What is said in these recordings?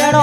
Get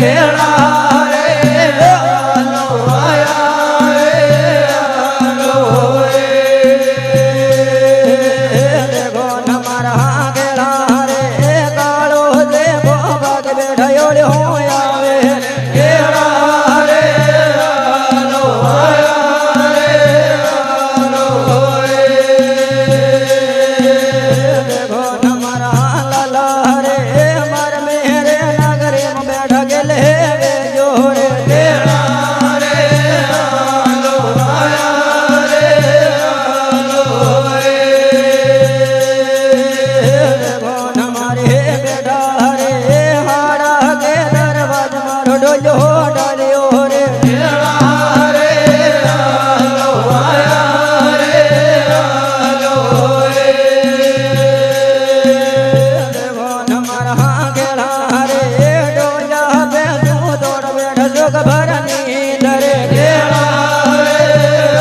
घेड़ा रे आलो आया रे आलो रे देखो हमारा घेड़ा रे कालो देखो बाग बैठायो होया वे घेड़ा रे आलो आया रे आलो रे देखो हमारा लाला रे मर मेरे नगरी में बैठ गेले वे जोरे घेड़ा रे आलो आया रे आलो रे देखो हमारे बेटा रे हाड़ा के दरवाज मारो डोलो डालियो रे घेड़ा रे आलो आया रे आलो रे देखो हमारा घेड़ा रे डोला पे तू दौड़ बैठ सुख भरनी दरे घेड़ा रे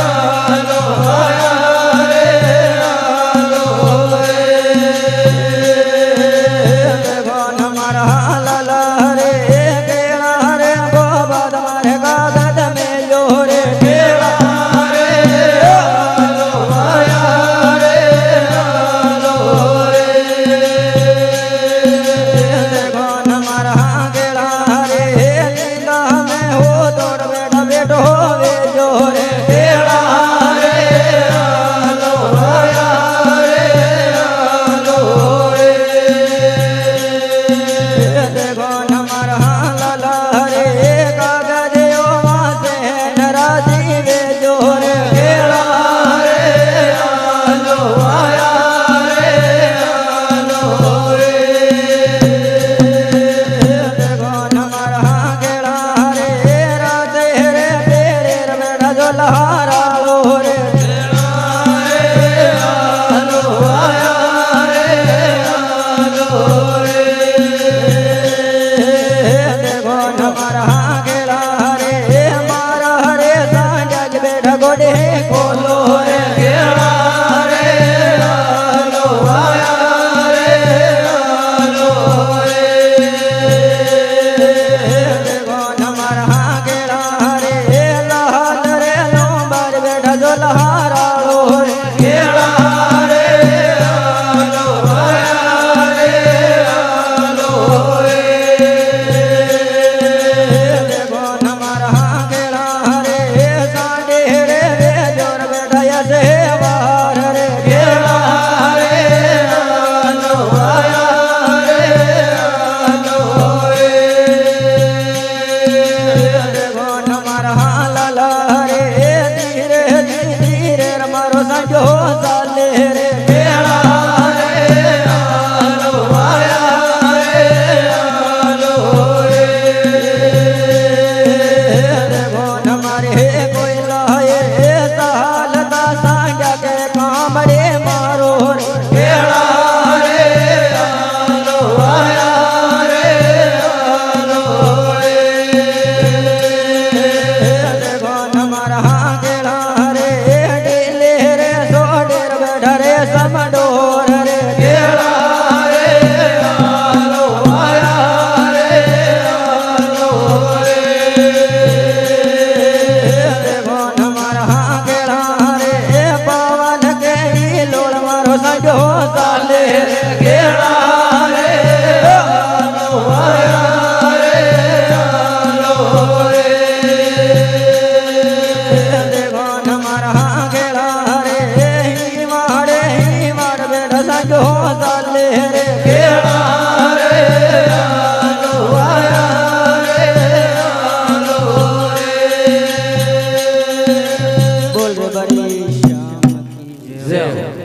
आलो आया रे आलो रे देखो हमारा लाला रे घेड़ा रे बाबा तुम्हारे कागज में जो रे घेड़ा रे आलो आया रे आलो रे देखो हमारा घेड़ा रे नीला में हो दौड़ बैठा बैठो वे जो रे घेड़ा रे आलो आया रे आलो रे देखो हमारा लाला रे कागज ओ वासे नाराजी वे जो रे घेड़ा रे आलो आया रे आलो रे देखो हमारा घेड़ा रे राधे रे तेरे रे बेटा जो लहारा लो रे घेड़ा रे आलो आया रे आलो रे देखो हमारा घेड़ा रे मारा रे सांझा के बेटा गोडे बोलो रे घेड़ा रे आलो आया रे आलो रे देखो हमारा घेड़ा रे लाल रे लोंबर बेटा जो लहारा लो रे घेड़ा रे आलो आया रे आलो रे देखो हमारा घेड़ा रे सांडे रे जोर बेटा ऐसे वार रे घेड़ा रे आलो आया रे आलो रे देखो हमारा लाला रे धीरे धीरे मारो संजो साले रे घेड़ा रे आलो आया रे आलो रे देखो हमारे कोई लाए साल का सांगा के काम रे मारो रे घेड़ा रे आलो आया रे आलो रे देखो हमारा घेड़ा रे डेले रे सोडेर बैठा रे समडोर रे घेड़ा रे आलो आया रे आलो रे देखो हमारा घेड़ा रे पवन के लोड़ मारो संजो साले रे घेड़ा रे आलो आया रे आलो रे देखो हमारा घेड़ा रे ही माड़ बेटा संजो साले रे घेड़ा रे आलो आया रे आलो रे बोल रे बड़ी श्याम की जय। जय